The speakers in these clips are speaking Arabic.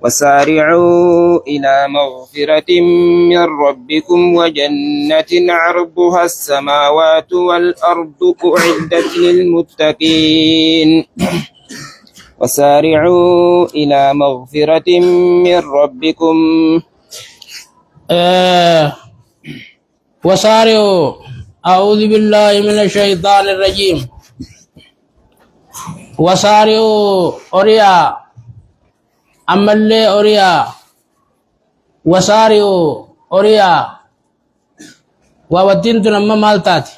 وسارعوا إلى مغفرة من ربكم وجنة عرضها السماوات والأرض أعدت للمتقين وسارعوا إلى مغفرة من ربكم وسارعوا أعوذ بالله من الشيطان الرجيم وسارعوا أريا أما اللي أريا وسارعوا أريا وودنت نما مالتاتي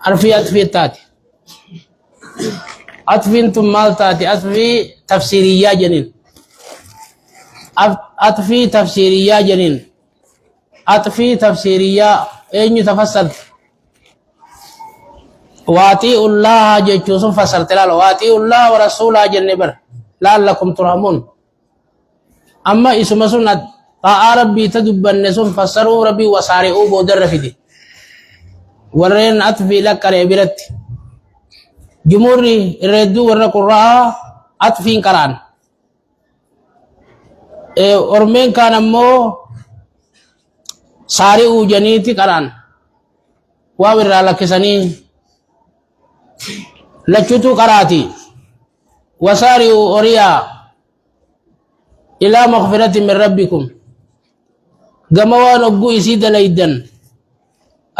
أرفي أتفي تاتي أتفنتم مالتاتي أتفي تفسيرية جنين أتفي تفسيرية جنين أتفي تفسيرية أين يتفسر واتي الله جيتشوسم فسرت لا واتي الله ورسوله جنبر لعلكم ترحمون أما اسم سنة ربي تدبن سن فسروا ربي وسارعوا بودر فيدي ورين أتفي لك ربيرت جمهوري الردو ورقراء أتفين قران أرمين كان أمو سارعوا جنيتي قران وابر لك سنين لچتو قراتي وسارعوا أريا إلى مغفرة من ربكم قموان أبو إسيد ليدن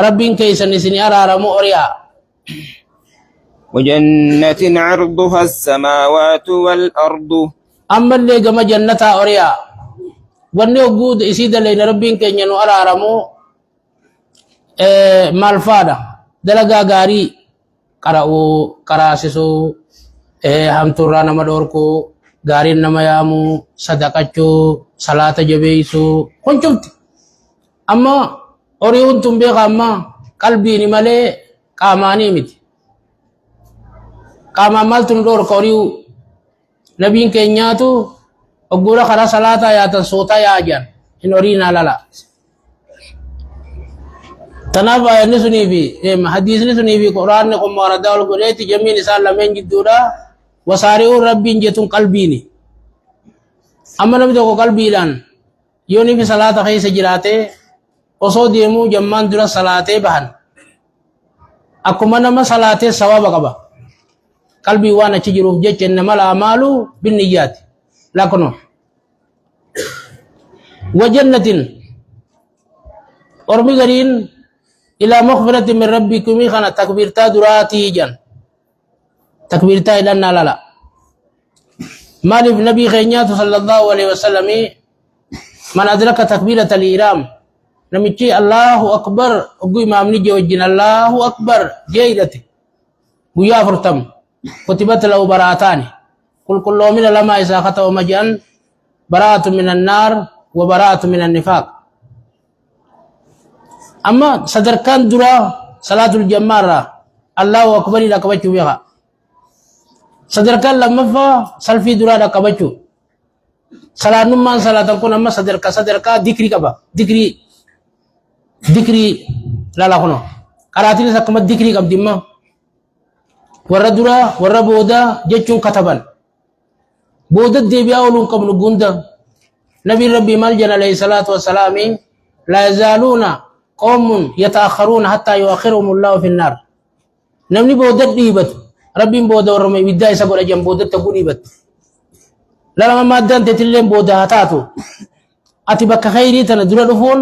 ربين كيسن سني أرارمو أريا وجنة عرضها السماوات والأرض أما اللي قم جنة أريا واني أبو إسيد لين ربين كيسن أرارمو مالفادا دلقا غاري قرأوا قراسسوا hamturraa nama dhorku gaariin nama yaamu sadaqachuu salaata jabeessu kun cufti amma horiiwwan tun beeka amma qalbiini malee qaamaanii miti qaamaan maaltu nu dhorka horiiwu nabiin keenyaatu ogguudha karaa salaataa yaatan sootaa yaajan hin horiinaa lala tanaaf ayyanni sunii fi hadiisni sunii fi quraanni kun maaradaa ol godheeti jamiin isaan lameen jidduudha وسارعوا ربي جتون قلبيني أما نبي تقول قلبي لان يوني في صلاة خيس جراته وصو ديمو جمان درا صلاة بهن أكما نما صلاة سواب قبا قلبي وانا تجروف جت إنما الأعمال بالنيات لكنه وجنة أرمي غرين إلى مغفرة من ربكم خنا تكبيرتا دراتي جن تكبيرتا إلى لا مالف نبي خينيات صلى الله عليه وسلم من أدرك تكبيرة الإيرام نمشي الله أكبر أقول إمام نجي وجنا الله أكبر جيدتي ويا فرتم كتبت له براءتان كل من لما إذا خطأ مجان براءة من النار وبراءة من النفاق أما صدر كان درا صلاة الجمارة الله أكبر إلى كبتش بها sadarkaan lammaffaa salfii duraadha qabachuu salaannummaan salaatan kun amma sadarkaa dikrii qaba dikrii lala kuno qaraatiinis akkuma dikrii qabdi imma warra duraa warra boodaa jechuun kataban booda deebi'aa ooluun qabnu gunda nabiin rabbii maal jedha alayhi salaatu wassalaami laa yazaaluuna qawmun yataakharuuna hattaa yuakhiruhum allahu fi nnaar namni booda dhiibatu ربين بودا ورمي بداية سبورة جنب بودا تقولي بات لما ما دان تتلين بودا هاتاتو أتبقى خيري تندر رفون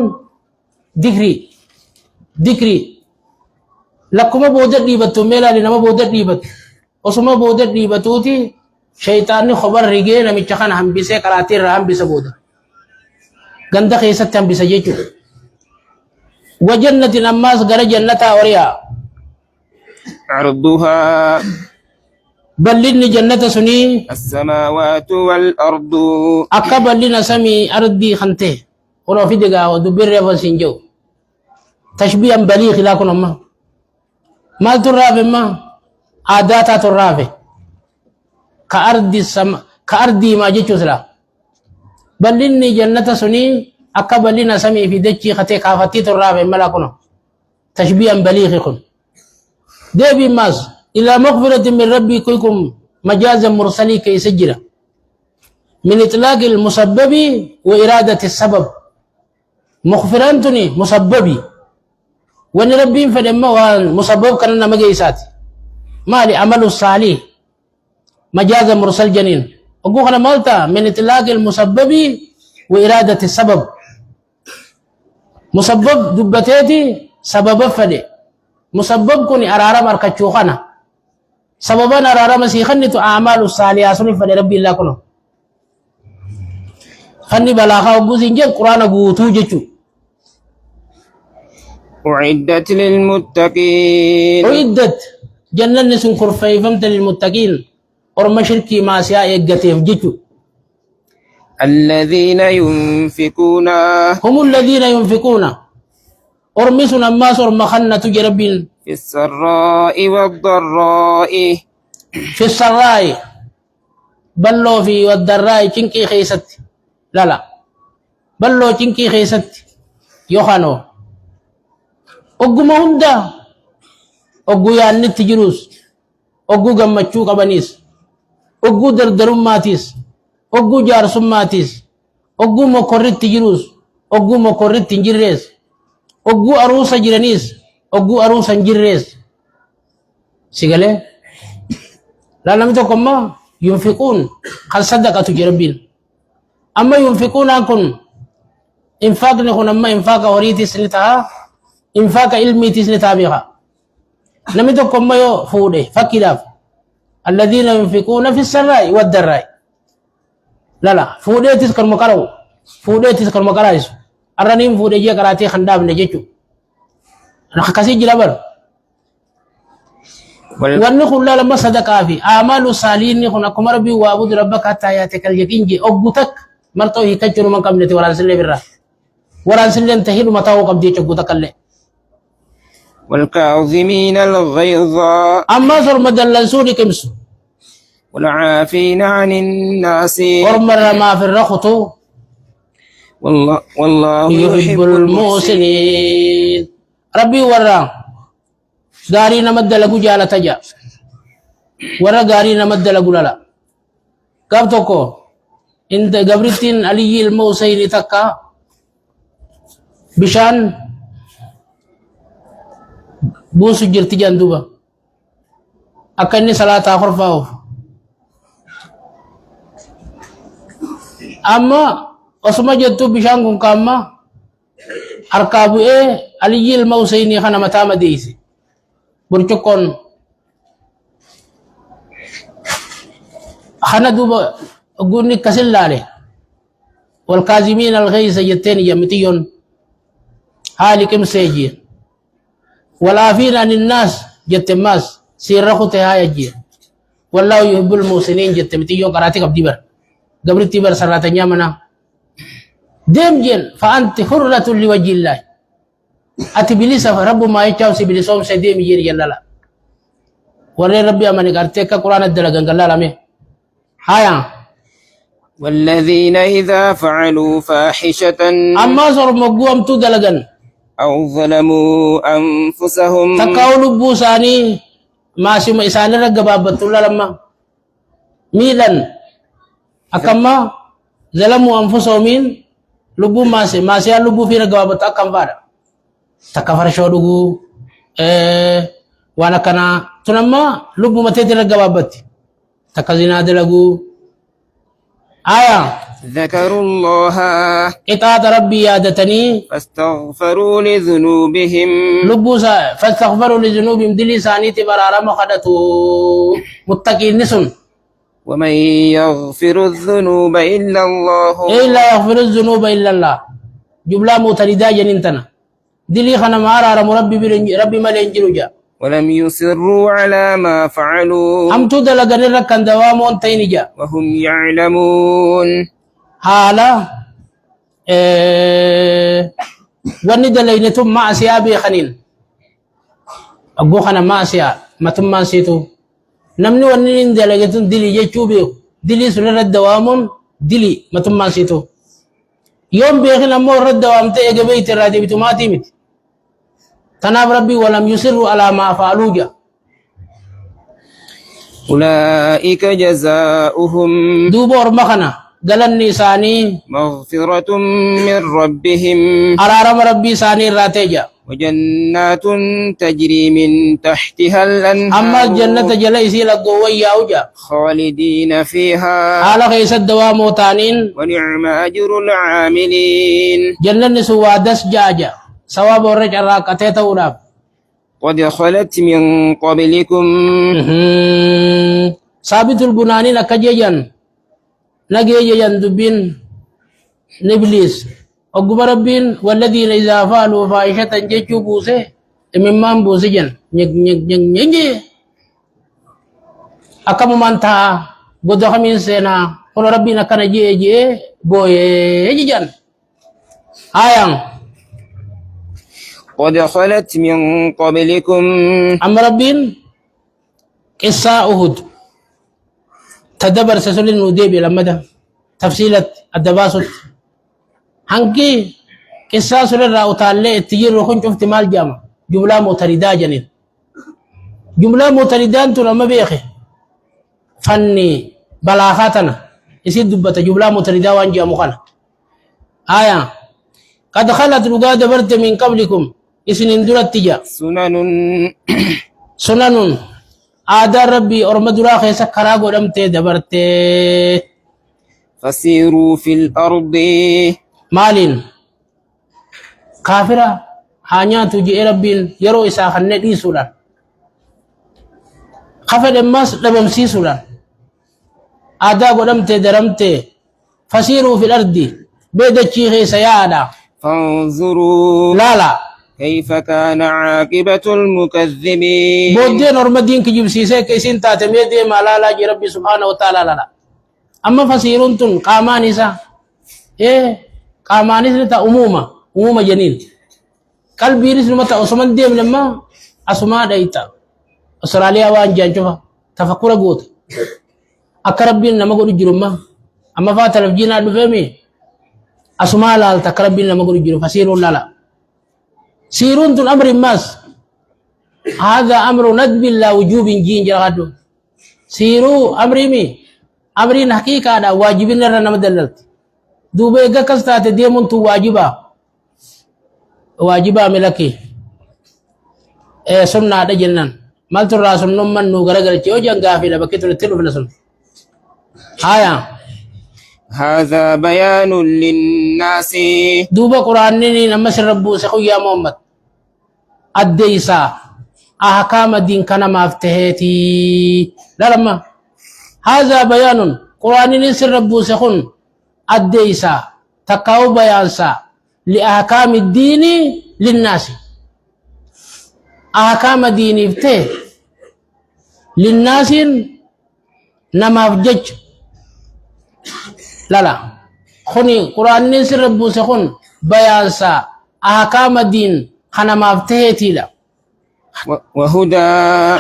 ذكري لكما بودا ريبتو ميلا لنما بودا ريبت وسما بودا ريبتوتي شيطاني خبر رجين ميشخان هم بيسي كراتير هم بيسا بودا غندا خيست هم بيسا جيشو وجنة النماس غير جنة أوريا عرضها بلني جنة سني السماوات والأرض أكبر لنا سمي أرضي خنته ولو في دقا ودبر فسنجو تشبيها بليغ لكن أما ما ترافع ما عادات ترافع كأرضي ما جيتو سلا بلني جنة سني أكبر لنا سمي في دجي خته كافتي ترافع ملاكنا تشبيها بليغ يكون ديبي ماز إلى مغفرة من ربي كيكم مجازا مرسلي كي سجرة من إطلاق المسبب وإرادة السبب مغفرانتني مسببي وأن ربي فلما مسبب كان مجيسات ما لي عمل الصالح مجاز مرسل جنين أقول أنا مالتا من إطلاق المسبب وإرادة السبب مسبب دبتيتي سبب فدي مسبب كوني أرارا مركتشوخنا سببا أرارا مسيخني تو أعمال الصالحة سني فدي ربي الله كنو خني بلاغا وبوزين جل قرآن قوتو جيشو أعدت للمتقين عدت جنة نسون كرفي فمت للمتقين ورما شركي ما سيا يقتيف جيشو الذين ينفقون هم الذين ينفقون ورمسون الناس ورما خنة جربين في السراء والضراء في السراء بلو في والضراء چنكي خيست لا لا بلو چنكي خيست يوخانو أقو ما هندا أقو ياني تجروس أقو غمچو قبانيس أقو دردرماتيس أقو جارسماتيس أقو مقرد تجروس أقو مقرد تنجرس أقو أروسا جرانيس أقو أروسا جرس سيغالي لا نمتو كما ينفقون خل صدقة جربين أما ينفقون أكون إنفاق نكون أما إنفاق وريتي سنتها إنفاق علمي تسنتها بها نمتو كما يو فوده فكلاف الذين ينفقون في السراء والضراء لا لا فوده تسكر مكارو فوده تسكر مكارايس أرانيم فوده جي كراتي خنداب نجيشو نخكسي جلبر وأن كل لما صدقا في أعمال الصالحين يكون أكم ربي وعبد ربك حتى يأتيك اليقين جي أبوتك مرتو يكجر من قبلتي وران سلي برا وران سلي انتهي متاو قبدي أبوتك اللي والكاظمين الغيظ أما صر مدلل سوري كمسو والعافين عن الناس ورمر ما في الرخطو والله يحب المحسنين ربي ورا غاري نمد لغو جالة تجا ورا غاري نمد لغو للا قبتوكو انت قبرتين علي الموسيني تكا بشان بوسو جرتي جاندوبا أكني صلاة آخر فاو أما osuma jettu bishaan kun kaamma harkaa bu'ee aliyyi ilma Huseenii kana mataa madeeyse burcuqqoon kana duuba gunni akkasin laale والكاظمين الغيظ jetteen yammitiyyoon haali qimsee jiye والعافين عن الناس jette maas siirra kute haaya jiye والله يحب المحسنين jette mitiyyoon qaraati qabdi bar gabritti bar sarraatanya mana ديم جن فأنت حرة لوجه الله أتبليس فرب ما يجاو سبليسهم سديم جير جلالا وري ربي أماني قرتك قرآن الدلقان قال لامي هايا والذين إذا فعلوا فاحشة أما صار مقوم تو دلقان أو ظلموا أنفسهم تقاول بوساني ما سيما إساني رقبابة الله لما ميلان أكما ظلموا أنفسهم lubu masih lubu fira gawa bata kambar takafar shodugu wana kana tunamma lubu matete gawa bati takazina dalagu aya ذكروا الله إطاعة ربي يادتني فاستغفروا لذنوبهم لبوسا فاستغفروا لذنوبهم دلي ساني تبرارا مخدتو متقين نسن ومن يغفر الذنوب إلا الله إلا يغفر الذنوب إلا الله جملة متردة جننتنا دلي خنا مارا ربي ملنجلو جا ولم يصروا على ما فعلوا هم تدلغن ركن دوامون تيني جا وهم يعلمون حالا واني دلينتم مع سيابي خنين أقو خنا مع سياب ما تم سيتو namni wanni hin dalagatun dili jechuu beeku dilii sun irra dawaamuun dilii matummaan siitu yoon beekin ammoo irra dawaamte eega beeyte irraa deebitumaatii miti tanaaf rabbii walam yusirru alaa maa fa'aluu jaa أولئك جزاؤهم دوبا orma kana قالني ساني مغفرة من ربهم أرارم ربي ساني راتيجا وجنات تجري من تحتها الأنهار أما الجنة جليسي لقوة ياوجا خالدين فيها على خيس الدوام وتانين ونعم أجر العاملين جنة سوادس جاجا سواب الرجع راكتي توراب قد خلت من قبلكم ثابت البناني لكجيجن نجيجن دبين نبليس أقوم ربين والذين إذا فعلوا فاحشة جيجو بوسه ممن بوسجن نيج نيج نيج نيج أكم منتا بدو خمين سنا قل ربنا كان جيجي بوي جيجن آيان قد خلت من قبلكم أما ربين قصة أهد تدبر سسول النوديبي لما ده تفصيلة الدباسط هنكي قصة سول الرأو تالي التجير رخون شفت مال جامع جملة متردة جنين جملة متردة انتو لما بيخي فني بلاغاتنا يسيد دبت جملة متردة وانجا مخانا آية قد خلت رقا دبرت من قبلكم اسنين دولت تجا سنن آدار ربي أرمد الله خيسا كراغو رمتي دبرتي فسيروا في الأرض مالين كافرة hanya tuji rabbil yaro isa khanne di sudan khafad mas dabam si sudan ada godam te daramte fasiru fil ardi beda chi sayada فانظروا لا لا كيف كان عاقبة المكذبين بودين ورمدين كجيب سيسي كيسين تاتميدي مالالا جي ربي سبحانه وتعالى لا أما فسيرون تن قامانيسا قامانيس لتا أمومة جنين قلبي رسل متى أصمان ديم لما أسما دايتا أسراليا وان جانشوفا تفكر قوت أكربين لما قولوا جرما أما فاتر فجينا دفمي أسما لال تكربين لما قولوا جرما فسيرون لا سيرون تن أمر الناس هذا أمر ندب لا وجوب جين جرادو سيروا أمري أمرين حقيقة هذا واجبين لنا مدللت دوبي كستات ديمون تو واجبا ملكي سنة هذا جنان مال ترى سنة من نوغرا تيو جنگا في لبكي تلتلو في السنة آية هذا بيان للناس دوبا قرآن نيني نمس ربو سخو يا محمد الديسا أحكام الدين كان مفتهتي لا لما هذا بيان قرآن نيني ربو سخون الديسا تقاو بيانسا لأحكام الدين للناس أحكام الدين افته للناس نما فجج لا خوني قرآن نيني ربو سخون بيانسا أحكام الدين خنا ما فتهتي لا وهدى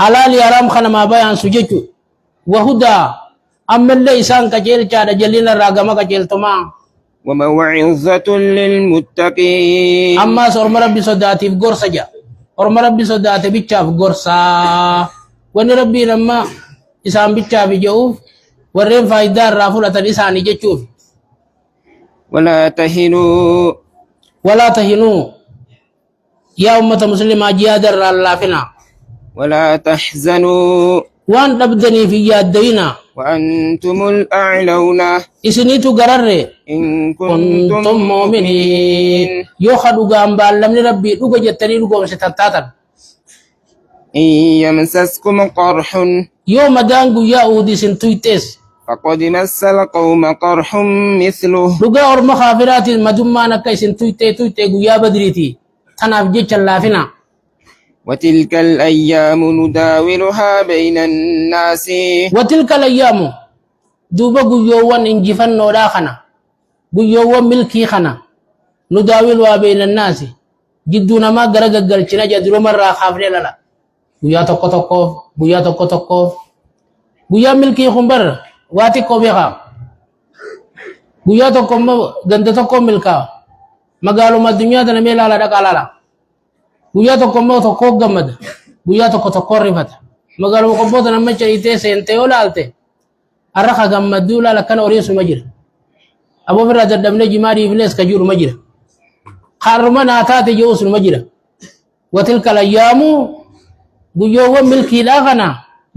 حلال حرام خنا ما بيان سججو وهدى أما اللي إسان كجيل جادا جلينا راغما كجيل تما وموعظة للمتقين أما سورم ربي صداتي في غرسة جا ورم ربي صداتي بيتشا في غرسة وني ربي لما إسان بيتشا في جوف ورين فايدار رافولة الإساني جتشوف ولا تهنوا يا أمة مسلمة جيادر الله فينا ولا تحزنوا وان تبدني في يدينا وأنتم الأعلون إسنيتو قرر إن كنتم مؤمنين يوخدو غامبال لم ربي دوغا جتني دوغا ستتاتن إن يمسسكم قرح يوم دانغو يا أودي سنتويتس فقد مس القوم قرح مثله دوغا أرما خافرات مدوما نكاي سنتويتي يا بدريتي تناف جيش اللافنا وتلك الأيام نداولها بين الناس وتلك الأيام دوبا غيوان انجفن نودا خنا غيوان ملكي خنا نداولها بين الناس جدونا ما غرغغل چنا جدرو مرا خافري لالا غيا توكو غيا ملكي خمبر واتي كو بيخا غيا توكو گند توكو ملكا مغالو ما دنيا دنا ميلا لا دكالالا غيا توكو گمد غيا توكو ريفت مغالو ko bodo na macha ite sente olalте araka gammadula la kana orisu majir أبو فراد الدمنا جماري فنس كجور مجرى خارمنا تاتي جوس المجرى وتلك الأيام بيوم ملكي لاغنا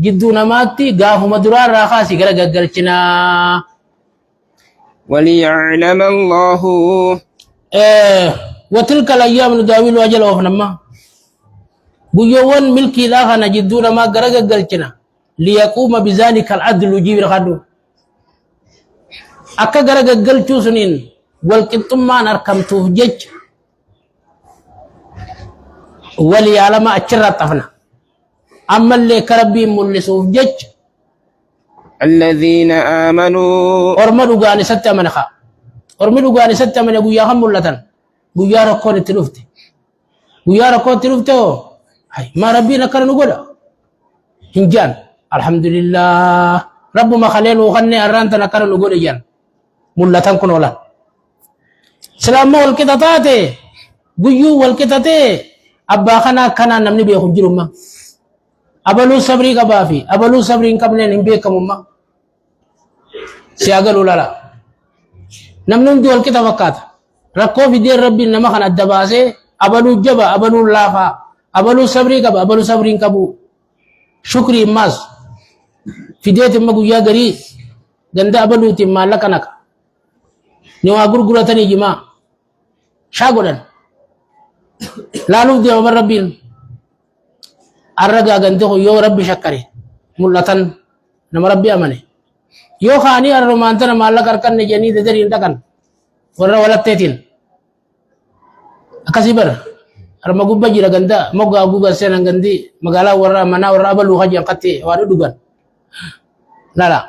جدونا ماتي قاهم درار راخاسي قرق قلتنا وليعلم الله وتلك الأيام نداول وجل وفنما بيوم ملكي لاغنا جدونا ما قرق قلتنا ليقوم بذلك العدل يجيب الخدو أكا قرق قلتو سنين والكتما نركم توفجج وليعلم أجرى طفنا أما اللي كربي ملسوف جج الذين آمنوا أرمدوا قاني ستة منخا أرمدوا قاني ستة من أبو ياهم ملتن بويا ركون التلوفتي بويا ركون التلوفتي هاي ما ربينا كان نقول هنجان الحمد لله رب ما خليل وغني أرانتنا كان نقول جان ملتن كن ولا سلام والكتاتاتي بيو والكتاتي أبا خنا كان نمني بيخون جرما أبلو صبري كبافي أبلو صبري كملين إمبي كمما سياقل ولا نمنون دول كتاب وقات ركو في دير ربي نما خنا الدباسي أبلو جبا أبلو لافا أبلو صبري كبا أبلو صبري كبو شكري ماس في ديت مغو يا غري غندا أبلو تيما لكنك نوا غرغرتني جما شاغودن لالو دي عمر ربين الرجا غنته يو ربي شكري ملتن نما ربي امني يو خاني الرومانتن مالا كركن نجني ددري اندكن ورا ولتتين akasibar arma gubba jira ganda moga guba sena gandi magala warra mana warra abalu haji angkati wadu dugan lala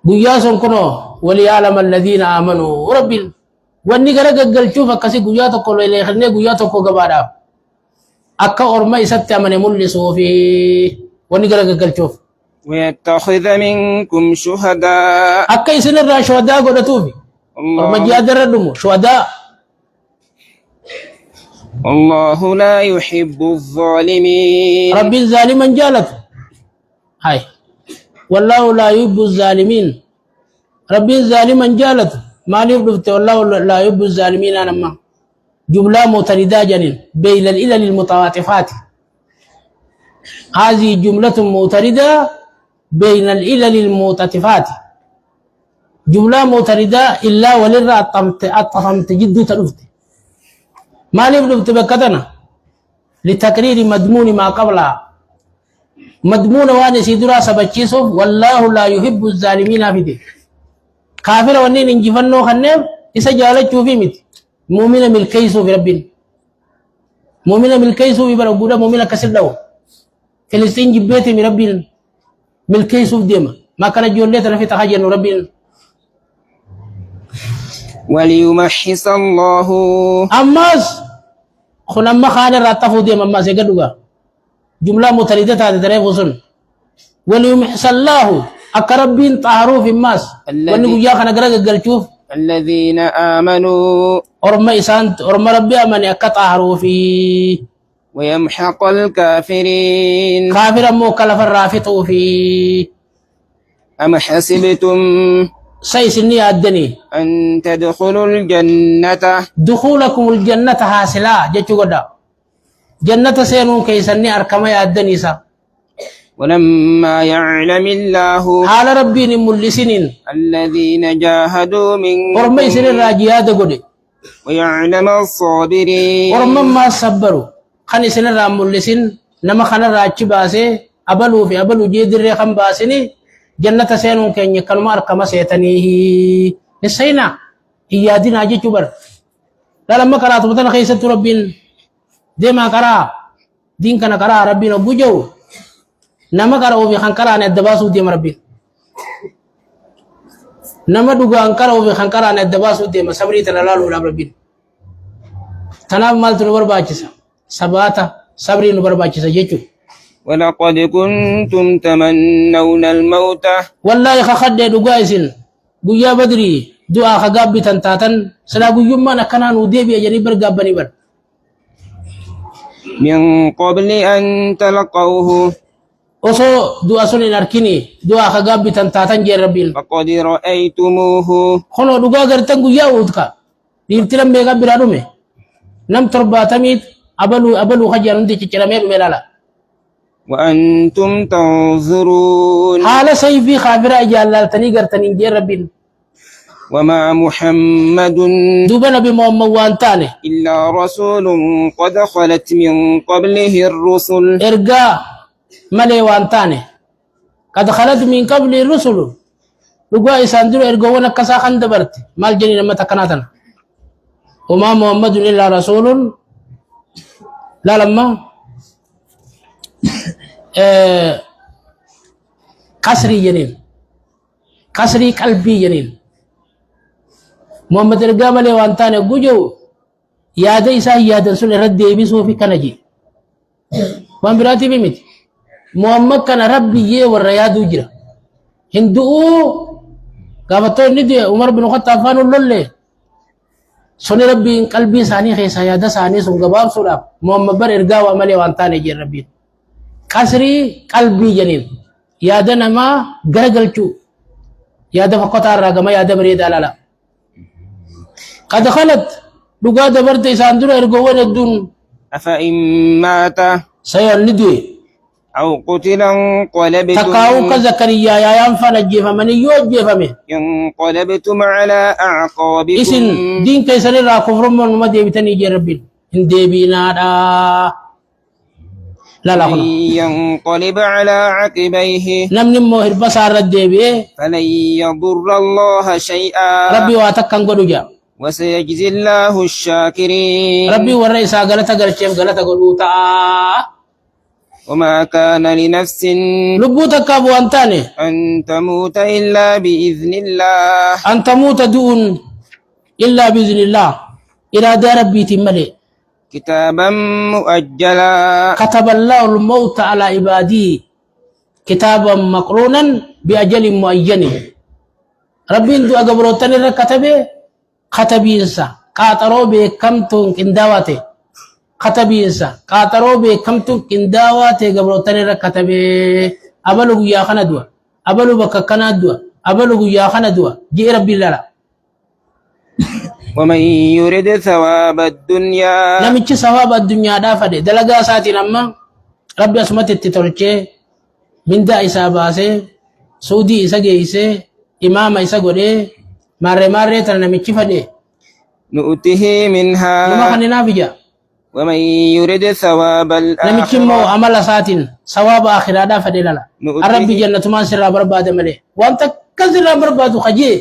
guyya son kono wali alam alladhina amanu rabbil wanni gara gaggal chufa kasi guyya to ko le khne guyya to ko gabada akka orma isatti amane mullisu fi wanni gara gaggal chuf ويتخذ منكم شهداء akka isina ra shuhada godatu fi orma jadara dumu shuhada الله لا يحب الظالمين رب الظالما جالت هاي والله لا يحب الظالمين رب الظالما جالت ما يحب والله لا يحب الظالمين انا ما جمله متردده جنين بين العلل المتواتفات هذه جمله متردده بين العلل المتواتفات جمله متردده الا وللرا الطفمت جد تلفت ما يبدو تبكتنا لتكرير مضمون ما قبلها مضمون وان سيدرا سبچيسو والله لا يحب الظالمين في دي كافر ونين انجفنو خنم اسا جالچو في مت مؤمن ملكيسو في ربين مؤمن ملكيسو في بربودا مؤمن كسر دو فلسطين جبيتي من ربين ملكيسو ديما ما كان جولتنا في تحجن ربين وليمحص الله أماس خنما خان راتفو دي مما سيقدوغا جملة مترددة هذا تريفوسن وليمحص الله أكربين طهروا في الناس ونقول يا خنا قرق قلتوف الذين آمنوا أرمى إسانت أرمى ربي أمني أكطهروا في ويمحق الكافرين كافر أمو كلف الرافتو في أم حسبتم سيسني الدني أن تدخلوا الجنة دخولكم الجنة حاصلة جتشو قدا جنة سينون كيسني أركما يا الدني سا ولما يعلم الله حال ربي نملسنين الذين جاهدوا منكم أرمى إسن الراجيات قدي ويعلم الصابرين أرمى ما صبروا خان إسن الراملسين نما خان الراجي باسي أبلو في أبلو جيدر ريخم باسني جنة سينون كن يكلم أركما سيتنيه نسينا هي دين أجي كبر لا لما قرأت بطن خيسة ربين دي ما قرأ دين كان قرأ ربين بوجو نما قرأ وفي خان قرأ ندباسو دي ربين نما دوغا قرأ وفي خان قرأ ندباسو دي صبري تلالو ربين تناب مال تنبر باچسا سباتا صبري نبر باچسا جيچو ولقد كنتم تمنون الموت والله خخد دغايسن غيا بدري دعاء خغابي تنتاتن سلا غيما نكنا وديبي يجري برغابني بر من قبل أن تلقوه Oso du'a sun hin arkini du'a ka gabbitan taatan jee rabbiin. فقد رأيتموه Kono dhugaa gartan guyyaa uutka. Dhiirtiran meeqa biraa dhume. Nam torbaatamiit abaluu hajjaan hundi cicciramee dhume laala. وأنتم تنظرون Haala sayfii kaafiraa jaallaltanii gartanii jee rabbiin. وما محمد Duuba nabi Muhammad waan taane. إلا رسول قد خلت من قبله الرسل Ergaa malee waan taane. Qad khalat min qabli rusulu. Dhugaa isaan dura ergoowwan akkasaa kan dabarte. Maal jedhanii nama takkanaa tana. وما محمد إلا رسول لا لما قصري جنين قصري قلبي جنين محمد رقام لي وانتان قجو يا ديسا يا دنسل رد يبسو في كنجي وان براتي بمت محمد كان ربي يه والرياض وجرا هندو قافتو ندي عمر بن الخطاب فانو اللولي سوني ربي قلبي ساني خيسا يا دساني سون غباب سورا محمد بر ارغا وعملي وانتاني جي ربي قصري قلبي جنين يا دنما غرغلچو يا دفقتا رغما يا دبريد لالا قد خلت دغا دبرت ساندر ارغو ودون أفإن مات سيون ندي أو قتل انقلبتم تقاو كزكريا يا ينفن جيفمن يوجيفمه انقلبتم على أعقابكم اسن دين كيسر را كفر من ما ديبتني جي ربي ان ديبينا دا لا لا من ينقلب على عقبيه نم نمو هربا سار ديبي فلن يضر الله شيئا ربي واتكن غدو جا وسيجزي الله الشاكرين ربي ورئيسا غلطة غلطة غلطة غلطة وما كان لنفس لبوتك أبو أنتاني أن تموت إلا بإذن الله أن تموت دون إلا بإذن الله إلى دار ربي ملئ كتابا مؤجلا كتب الله الموت على عبادي كتابا مقرونا بأجل معين ربي اندو أقبروتني كتبه كتبينسا قاطرو بكمتون كنداواتي كتبينسا قاطرو بكمتون كنداواتي قبروتني كتبه أبلغ يا خندوا أبلغ بككنا دوا أبلغ يا خندوا جي ربي الله ومن يرد ثواب الدنيا نمشي ثواب الدنيا دافده دلغا ساتي نما ربي اسمت تتولچه من دا حساباسه سودي اسغيسه امام اسغودي ماري تر نمشي فدي نؤته منها نما خننا فيجا ومن يرد ثواب نمشي مو الآخرة عمل ساتين ثواب اخره دافده لا ربي جنة ما سر برباد ملي وانت كسر برباد خجي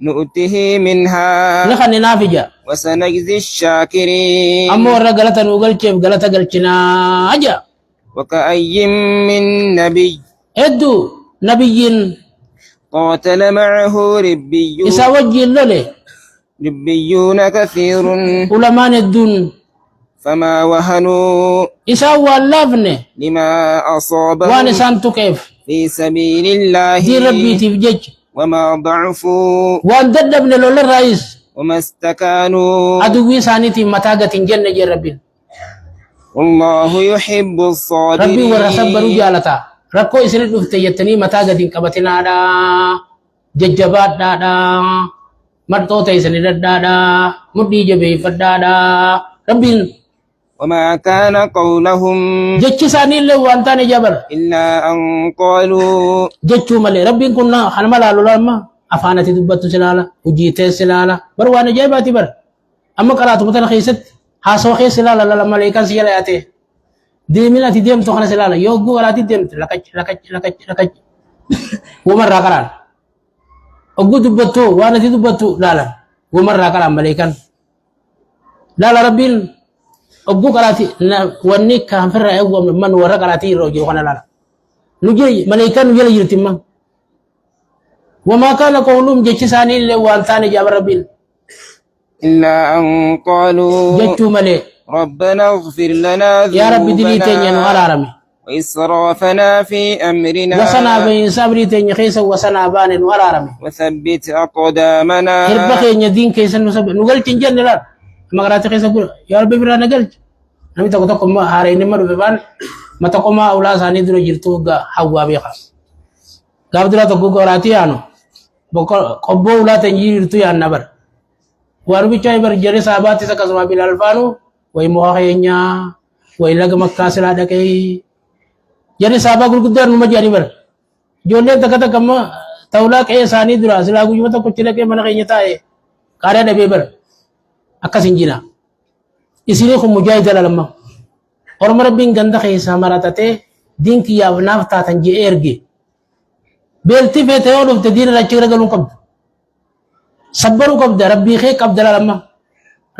نؤته منها نخننا فيجا وسنجزي الشاكرين امو ور غلطه نوغل چيف غلطه غلچنا اجا وكأي من نبي ادو نبيين قاتل معه ربيون إسا وجه اللولي ربيون كثير علماء الدون فما وهنوا إسا واللافن لما أصابهم وان سانتو كيف في سبيل الله دي ربي تفجج وما ضعفوا وان ددبن لول الرئيس وما استكانوا أدوي سانيتي متاغة جنة جي ربي والله يحب الصابرين ربي ورسبر جالتا ركو إسرد افتيتني متاغة قبتنا دا ججبات دا مرتو تيسن دا مدي جبي فدا دا ربي وما كان قولهم جج ساني اللي وانتاني جبر إلا أن قالوا جچو ملي ربي كنا خنملا لولما افانتي دبتو سلالا وجيته سلالا بروانا جايباتي بر اما قراتو متن خيست هاسو خي سلالا لا ملائكه سيلاته ديمنا تديم تو خنا سلالا يوغو ولا تديم لكج ومر راكران اوغو دبتو وانا دبتو لا ومر راكران ملائكه لا ربي اوغو قراتي وني كان فر ايغو من ورا قراتي روجو خنا لا نجي ملائكه نجي يرتم وما كان قولهم جيشاني اللي وانتاني جاب ربين إلا أن قالوا جيشو ملي ربنا اغفر لنا يا رب دليتين ينوار رمي وإسرافنا في أمرنا وسنا بين صبريتين خيسا وسنا بان ورارمي وثبت أقدامنا هربخي ندين كيسا نسب نقل تنجن لا مغرات خيسا قول يا رب برا نقل نمي تكو ما هارين ما ربان ما تكو ما أولا ساني درو جرتو حوا بيخا قاب درا تكو قراتي آنو قبو أولا تنجير تو يان نبر واربي چاي بر جري صحاباتي سكسما بالالفانو وي موخينيا وي لغ مكة سلا دكي جري صحابا قل قدر نما جاري بر جولي تكتا كما تولا كي ساني درا سلا قجمة تكو چلك من خينيا تاي كاريا دبي بر أكا سنجينا इसलिए को मुजाहिद लम्मा और मर बिन गंदा के समारा तते दिन की या नाफता तंजे एरगे बेलती फेते और उते दिन ला चिगरा गलु कब सब्बरु कब रब्बी खे कब दला लम्मा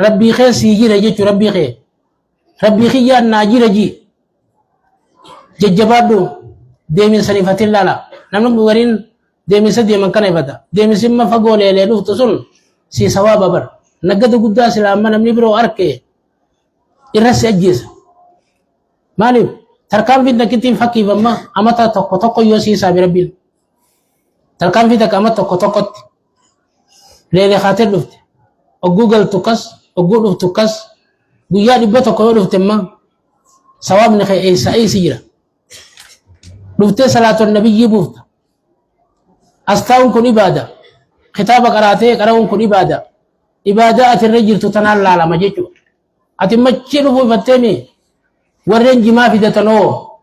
रब्बी खे सीजी रजे चु रब्बी खे या नाजी रजी जज्जबादु देमी सरीफतिन लाला नमन गुवरिन देमी से देमन कने बता देमी सिम्मा फगोले ले लु तो सुन सी सवाब बर नगद गुद्दा सलाम नमनी ब्रो अरके irras ajis malif tarkam fit nakitin fakki bamma amata toko yosi sabi rabbil tarkam fit kama toko lele khatir dufte o google tukas o google tukas guya di beto ko dufte ma sawab ni khay ay sijira dufte salatun nabiyyi bufta astaun kun ibada khitaba qarate qarawun kun ibada at ar-rajul tutanalla la majitu ati machiru fu fatemi warren jima fi datano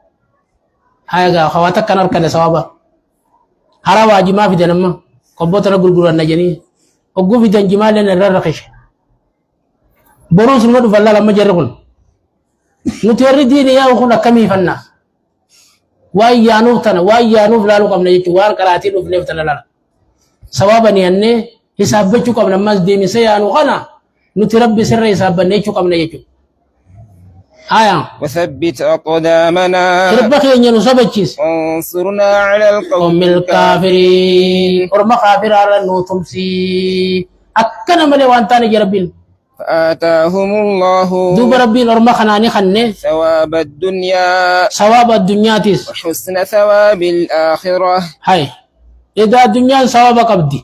haga khawata kanar kana sawaba harawa jima fi danamma kombotara gurguran najani ogu fi dan jima len rarraqish borus madu falla lamma jarrun nutiyari dini ya khuna kami fanna wayanu flalu kamna yitu war karati du fleftana la sawaba ni anne hisabbachu kamna mas dini sayanu khana نتربي سر حساب نيچو كم نيچو آية وثبت أقدامنا ربك ينجل سبچيس وانصرنا على القوم الكافرين ورما كافر على نوتمسي أكنا ملي وانتاني جربين فآتاهم الله دوب ربين ورما خناني خنة ثواب الدنيا تيس وحسن ثواب الآخرة هاي إذا الدنيا ثواب قبدي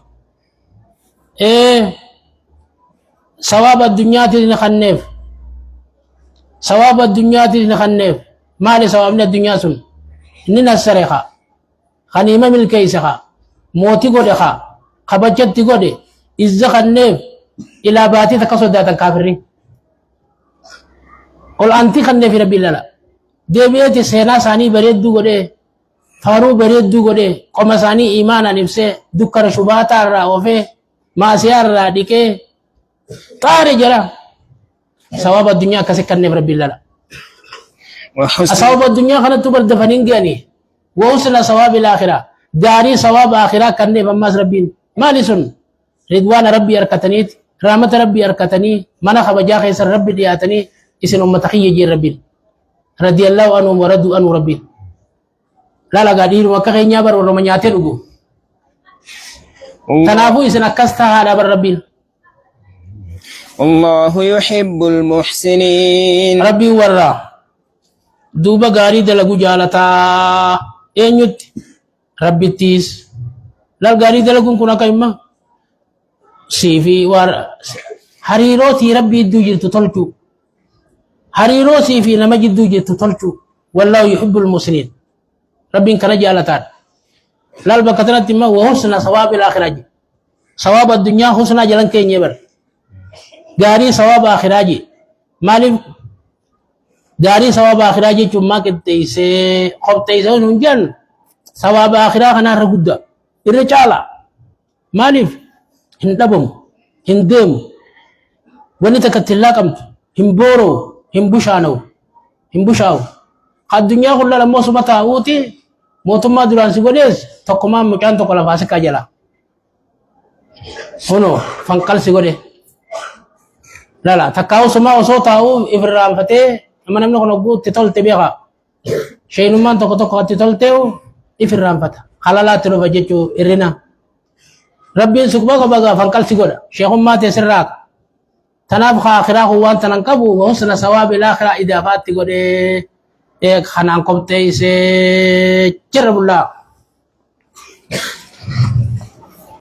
ثواب الدنيا تنخنف ثواب الدنيا تنخنف ما لي ثواب من الدنيا سن ننا السرقة خنيمة من الكيسخة موتي قدخة خبجت قد إذا خنف إلى باتي تكسر ذات الكافرين قل أنت خنف ربي الله ديبيتي سينا ساني بريد دو قد فارو بريد دو قد قم ساني إيمانا نفسه دكر شباتا را وفي ما سيار را ديكي طاري جرا ثواب الدنيا كسكن رب الله ثواب الدنيا كانت تبرد فنينجاني ووصل ثواب الاخره داري ثواب اخره كن بمس ربين مالسن رضوان ربي اركتني رحمه ربي اركتني من خبجا خيسر ربي دياتني اسن امتخي يجي ربي رضي الله عنه ورضوا عنه ربي لا لا غادير وكخينيا بر ورمنياتي دغو تنافو اسن اكستا على ربي الله يحب المحسنين ربي ورا دوبا غاري دلغو جالتا اينيت ربي تيس لا غاري دلغو كنا كايما سيفي ور حريرو تي ربي دوجي تطلتو حريرو سيفي نمجي دوجي تطلتو والله يحب المحسنين ربي كان جالتا لا البكتنا تما وحسن ثواب الاخره ثواب الدنيا حسن جلن كيني بر غاري ثواب اخراجي مالف غاري ثواب اخراجي چما كتيسه خبتيسه نجن ثواب اخرا خنا رغدا الرجالا مالف هندبم هندم ونتكتلا قمت همبورو همبوشاو الدنيا كلها لما سبتا اوتي موتما دران سيغوليس تقما مكان تقلا فاسكا جلا هونو فانقل سيغولي لا تكاو سما وصوتاو إبرام فتي أما نمنا كنقول تطول تبيها شيء نمان تكو تطول تيو إبرام فتا خلالا تلو فجيتو إرنا ربي سكبا كبا فانكال سيغودا شيخ ما تسرق تناب خاخرا وان تنكبو وحسن ثواب الآخرة إذا فات تغودي إيه خنان كوبتي سي جرب الله